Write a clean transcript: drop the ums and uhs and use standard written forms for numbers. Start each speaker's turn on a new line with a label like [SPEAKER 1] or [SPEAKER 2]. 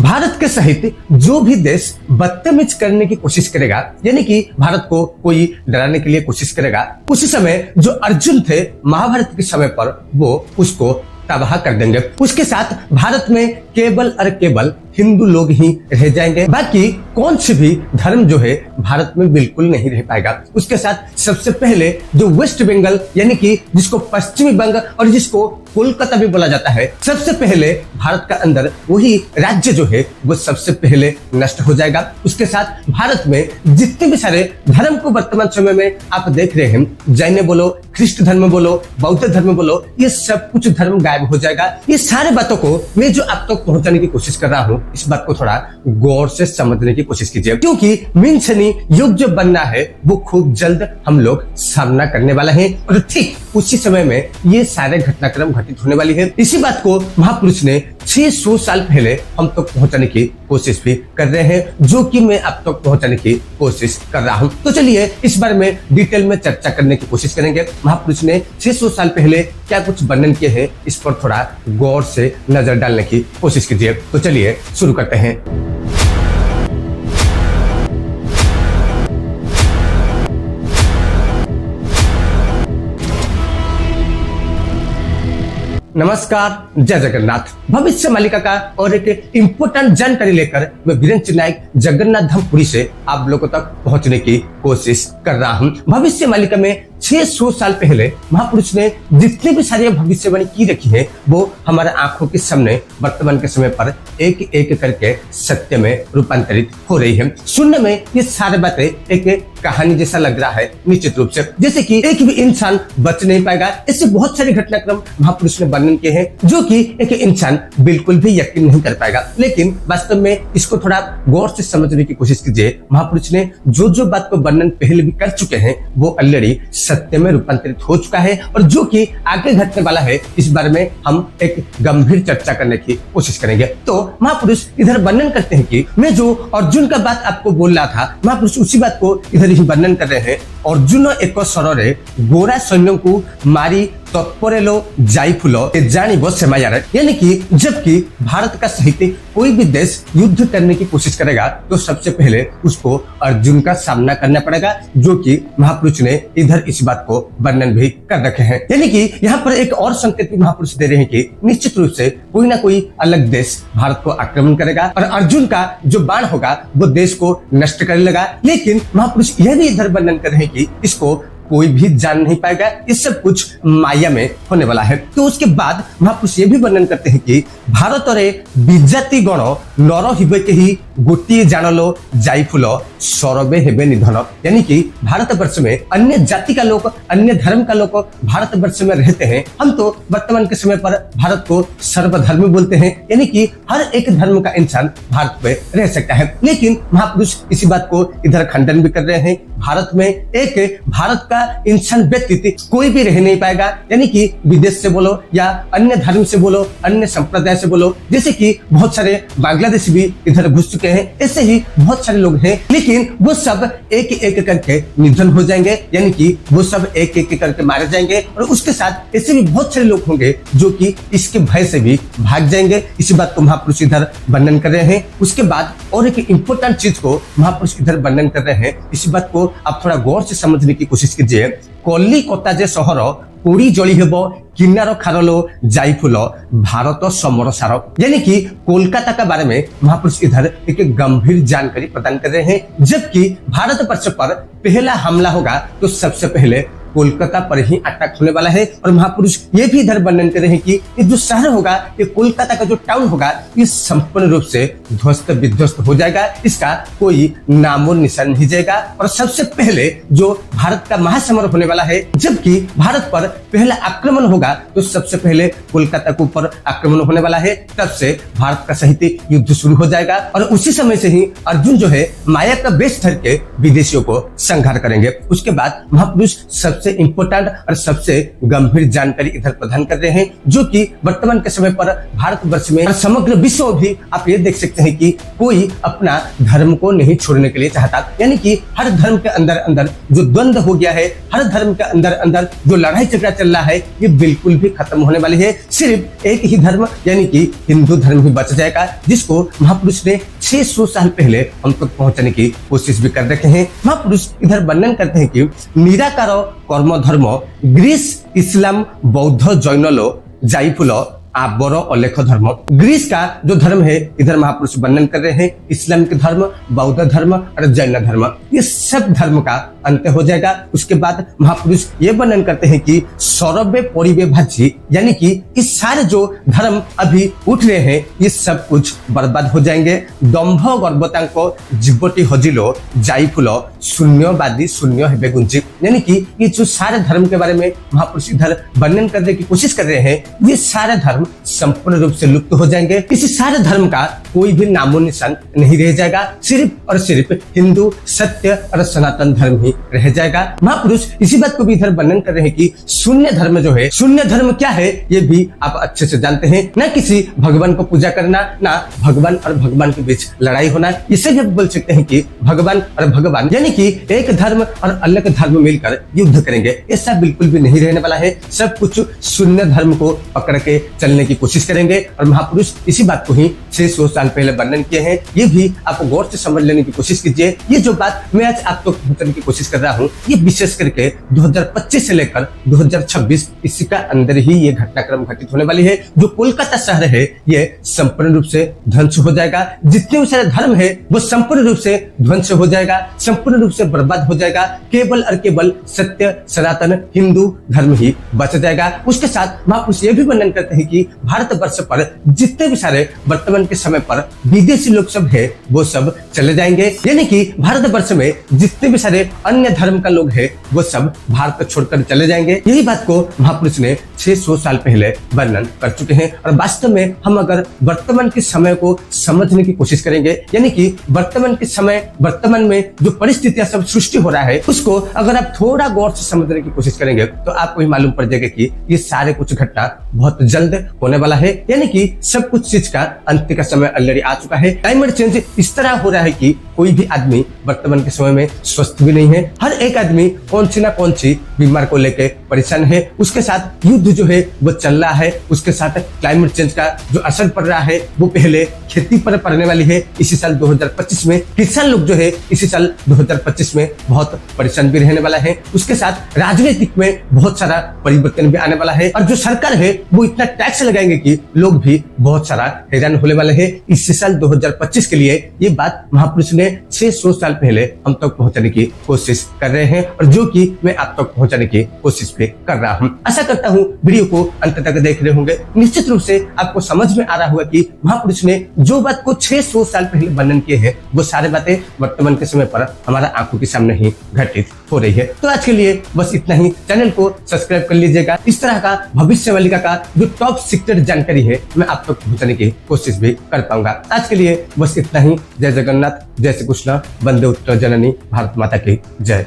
[SPEAKER 1] भारत के सहित जो भी देश बदतमीज करने की कोशिश करेगा, यानी कि भारत को कोई डराने के लिए कोशिश करेगा, उसी समय जो अर्जुन थे महाभारत के समय पर वो उसको तबाह कर देंगे। उसके साथ भारत में केवल और केवल हिंदू लोग ही रह जाएंगे, बाकी कौन से भी धर्म जो है भारत में बिल्कुल नहीं रह पाएगा। उसके साथ सबसे पहले जो वेस्ट बंगाल यानी कि जिसको पश्चिमी बंग और जिसको कोलकाता भी बोला जाता है, सबसे पहले भारत का अंदर वही राज्य जो है वो सबसे पहले नष्ट हो जाएगा। उसके साथ भारत में जितने भी सारे धर्म को वर्तमान समय में आप देख रहे हैं, जैन बोलो, ख्रिस्ट धर्म बोलो, बौद्ध धर्म बोलो, ये सब कुछ धर्म गायब हो जाएगा। ये सारे बातों को मैं जो आप तक पहुंचाने की कोशिश कर रहा हूँ, इस बात को थोड़ा गौर से समझने की कोशिश कीजिए, क्योंकि मीन शनि युग जो बनना है वो खूब जल्द हम लोग सामना करने वाला है और ठीक उसी समय में ये सारे घटनाक्रम घटित होने वाली है। इसी बात को महापुरुष ने 600 साल पहले हम तक पहुंचाने की कोशिश भी कर रहे हैं, जो कि मैं आप तक पहुंचाने की कोशिश कर रहा हूं। तो चलिए इस बारे में डिटेल में चर्चा करने की कोशिश करेंगे। महापुरुष ने 600 साल पहले क्या कुछ वर्णन किए हैं, इस पर थोड़ा गौर से नजर डालने की कोशिश कीजिए। तो चलिए शुरू करते हैं। नमस्कार, जय जगन्नाथ। भविष्य मालिका का और एक इम्पोर्टेंट जानकारी लेकर मैं वीरेंद्र नायक जगन्नाथ धाम पुरी से आप लोगों तक पहुंचने की कोशिश कर रहा हूं। भविष्य मालिका में 600 साल पहले महापुरुष ने जितनी भी सारी भविष्यवाणी की रखी है वो हमारे आंखों के सामने वर्तमान के समय पर एक एक करके सत्य में रूपांतरित हो रही है। सुनने में ये सारी बातें एक कहानी जैसा लग रहा है निश्चित रूप से, जैसे कि एक भी इंसान बच नहीं पाएगा। इससे बहुत सारे घटनाक्रम महापुरुष ने वर्णन किए हैं जो कि एक इंसान बिल्कुल भी यकीन नहीं कर पाएगा, लेकिन वास्तव में इसको थोड़ा गौर से समझने की कोशिश कीजिए। महापुरुष ने जो जो बात को वर्णन पहले भी कर चुके हैं वो ऑलरेडी सत्य में रूपांतरित हो चुका है और जो कि आगे घटने वाला है इस बारे में हम एक गंभीर चर्चा करने की कोशिश करेंगे। तो महापुरुष इधर वर्णन करते हैं कि मैं जो अर्जुन का बात आपको बोल रहा था, महापुरुष उसी बात को इधर ही वर्णन कर रहे हैं। अर्जुन एक सରରେ गोरा सैन्य को मारी तत्परे लो जाई फूलो जानिबो सेमायार, यानी कि जबकि भारत का सहित कोई भी देश युद्ध करने की कोशिश करेगा तो सबसे पहले उसको अर्जुन का सामना करना पड़ेगा, जो कि महापुरुष ने इधर इस बात को वर्णन भी कर रखे हैं। यानी कि यहाँ पर एक और संकेत भी महापुरुष दे रहे हैं कि निश्चित रूप से कोई ना कोई अलग देश भारत को आक्रमण करेगा और अर्जुन का जो बाण होगा वो देश को नष्ट कर लेगा। लेकिन महापुरुष यह भी इधर वर्णन कर रहे हैं कि इसको कोई भी जान नहीं पाएगा, ये सब कुछ माया में होने वाला है। तो उसके बाद महापुरुष ये भी वर्णन करते हैं कि भारत विजाति गण नर हिबे के ही गोटी जानलो जाई फूलो सरबे हेबे निधन, यानी कि भारत वर्ष में अन्य जाति का लोग, अन्य धर्म का लोग भारत वर्ष में रहते हैं। हम तो वर्तमान के समय पर भारत को सर्वधर्म बोलते हैं, यानी कि हर एक धर्म का इंसान भारत में रह सकता है। लेकिन महापुरुष इसी बात को इधर खंडन भी कर रहे हैं। भारत में एक भारत का इंसान व्यतीत कोई भी रह नहीं पाएगा, यानी कि विदेश से बोलो या अन्य धर्म से बोलो, अन्य संप्रदाय से बोलो, जैसे कि बहुत सारे बांग्लादेशी भी इधर घुस चुके हैं, ऐसे ही बहुत सारे लोग हैं, लेकिन वो सब एक एक करके निधन हो जाएंगे, यानी कि वो सब एक एक करके मारे जाएंगे और उसके साथ ऐसे भी बहुत सारे लोग होंगे जो कि इसके भय से भी भाग जाएंगे। इसी बात को महापुरुष इधर वर्णन कर रहे हैं। उसके बाद और एक इम्पोर्टेंट चीज को महापुरुष इधर वर्णन कर रहे हैं, इसी बात को आप थोड़ा गौर से समझने की कोशिश कीजिए। कलिकता जे सहर पोड़ी जली हेब किन्नार खारलो जाई फूलो भारत समर सार, यानी कि कोलकाता के बारे में महापुरुष इधर एक गंभीर जानकारी प्रदान कर रहे हैं। जबकि भारत वर्ष पर पहला हमला होगा तो सबसे पहले कोलकाता पर ही अटैक होने वाला है और महापुरुष ये भी इधर वर्णन कर रहे हैं कि ये जो शहर होगा, ये कोलकाता का जो टाउन होगा, ये संपूर्ण रूप से ध्वस्त विध्वस्त हो जाएगा, इसका कोई नामो निशान नहीं जाएगा और सबसे पहले जो भारत का महासमर होने वाला है, जबकि भारत पर पहला आक्रमण होगा तो सबसे पहले कोलकाता के ऊपर आक्रमण होने वाला है। तब से भारत का सहित युद्ध शुरू हो जाएगा और उसी समय से ही अर्जुन जो है माया का वेश धर के विदेशियों को संहार करेंगे। उसके बाद महापुरुष सबसे इम्पोर्टेंट और सबसे गंभीर जानकारी इधर प्रदान कर रहे हैं, जो कि वर्तमान के समय पर भारतवर्ष में और समग्र विश्व में भी आप ये देख सकते हैं कि कोई अपना धर्म को नहीं छोड़ने के लिए चाहता। यानी कि हर धर्म के अंदर अंदर जो द्वंद्व हो गया है, हर धर्म के अंदर अंदर जो लड़ाई झगड़ा चल रहा है, ये बिल्कुल भी खत्म होने वाली है। सिर्फ एक ही धर्म यानी कि हिंदू धर्म ही बच जाएगा, जिसको महापुरुष ने 600 साल पहले हम तक पहुंचाने की कोशिश भी कर रखे हैं। महापुरुष इधर वर्णन करते हैं कि निराकार कर्म धर्म ग्रीस इस्लाम बौद्ध जैनलो जाइफुलो आबर अलेख धर्म। ग्रीस का जो धर्म है इधर महापुरुष वर्णन कर रहे हैं, इस्लामिक धर्म, बौद्ध धर्म और जैन धर्म, ये सब धर्म का अंत हो जाएगा। उसके बाद महापुरुष ये वर्णन करते हैं कि सौरभ्य परिवे भाजी, यानी कि ये सारे जो धर्म अभी उठ रहे हैं ये सब कुछ बर्बाद हो जाएंगे। दंभ गर्भतांको जीवटी हजिलो जाइफुलो शून्यवादी शून्य हेबे गुंजी, यानी कि ये जो सारे धर्म के बारे में महापुरुष इधर वर्णन करने की कोशिश कर रहे हैं, ये सारे धर्म संपूर्ण रूप से लुप्त हो जाएंगे। इसी सारे धर्म का कोई भी नामो निशान नहीं रह जाएगा, सिर्फ और सिर्फ हिंदू सत्य और सनातन धर्म ही रह जाएगा। महापुरुष इसी बात को भी इधर वर्णन कर रहे हैं कि शून्य धर्म जो है, शून्य धर्म क्या है ये भी आप अच्छे से जानते हैं। न किसी भगवान को पूजा करना, ना भगवान और भगवान के बीच लड़ाई होना, इसे भी बोल सकते हैं कि भगवान और भगवान, यानी कि एक धर्म और अलग धर्म मिलकर युद्ध करेंगे, ऐसा बिल्कुल भी नहीं रहने वाला है। सब कुछ शून्य धर्म को पकड़ के चलने की कोशिश करेंगे और महापुरुष इसी बात को ही 600 साल पहले वर्णन किए हैं। ये भी आप गौर से समझ लेने की कोशिश कीजिए। ये जो बात मैं आज आपको बताने की कोशिश कर रहा हूँ, ये विशेष करके 2025 से लेकर 2026 इसी का अंदर ही ये घटनाक्रम घटित होने वाली है। जो कोलकाता शहर है ये संपूर्ण रूप से ध्वंस हो जाएगा। जितने भी सारे धर्म है वो संपूर्ण रूप से ध्वंस हो जाएगा, संपूर्ण रूप से बर्बाद हो जाएगा। केवल और केवल सत्य सनातन हिंदू धर्म ही बच जाएगा। उसके साथ महापुरुष ये भी वर्णन करते हैं कि भारतवर्ष पर जितने भी सारे वर्तमान के समय पर विदेशी लोग सब है वो सब चले जाएंगे, यानी कि भारतवर्ष में जितने भी सारे अन्य धर्म का लोग है वो सब भारत छोड़कर चले जाएंगे। यही बात को महापुरुष ने 600 साल पहले वर्णन कर चुके हैं। और वास्तव में हम अगर वर्तमान के समय को समझने की कोशिश करेंगे, यानी कि वर्तमान के समय, वर्तमान में जो परिस्थितियां सब सृष्टि हो रहा है, उसको अगर आप थोड़ा गौर से समझने की कोशिश करेंगे तो आपको ही मालूम पड़ जाएगा कि ये सारे कुछ घटना बहुत जल्द होने वाला है। यानी कि सब कुछ चीज का अंत का समय ऑलरेडी आ चुका है। क्लाइमेट चेंज इस तरह हो रहा है कि कोई भी आदमी वर्तमान के समय में स्वस्थ भी नहीं है। हर एक आदमी कौन सी ना कौन सी बीमार को लेकर परेशान है। उसके साथ युद्ध जो है वो चल रहा है, उसके साथ क्लाइमेट चेंज का जो असर पड़ रहा है वो पहले खेती पर पड़ने वाली है। इसी साल 2025 में किसान लोग जो है इसी साल 2025 में बहुत परेशान भी रहने वाला है। उसके साथ राजनीतिक में बहुत सारा परिवर्तन भी आने वाला है और जो सरकार है वो इतना टैक्स लगाएंगे कि लोग भी बहुत सारा हैरान होने वाले हैं। इसी साल 2025 के लिए ये बात महापुरुष ने 600 साल पहले हम तक पहुंचाने की कोशिश कर रहे हैं और जो कि मैं आप तक पहुंचाने की कोशिश भी कर रहा हूं। आशा करता हूं वीडियो को अंत तक देख रहे होंगे। निश्चित रूप से आपको समझ में आ रहा होगा कि महापुरुष ने जो बात को 600 साल पहले वर्णन किए हैं वो सारी बातें वर्तमान के समय पर हमारा आंखों के सामने ही घटित हो रही है। तो आज के लिए बस इतना ही। चैनल को सब्सक्राइब कर लीजिएगा। इस तरह का भविष्य वालिका का जो टॉप सीक्रेट जानकारी है मैं आप तक पहुंचाने की कोशिश भी कर पाऊंगा। आज के लिए बस इतना ही। जय जगन्नाथ, जय श्री कृष्ण, वंदे उत्तर जननी, भारत माता की जय।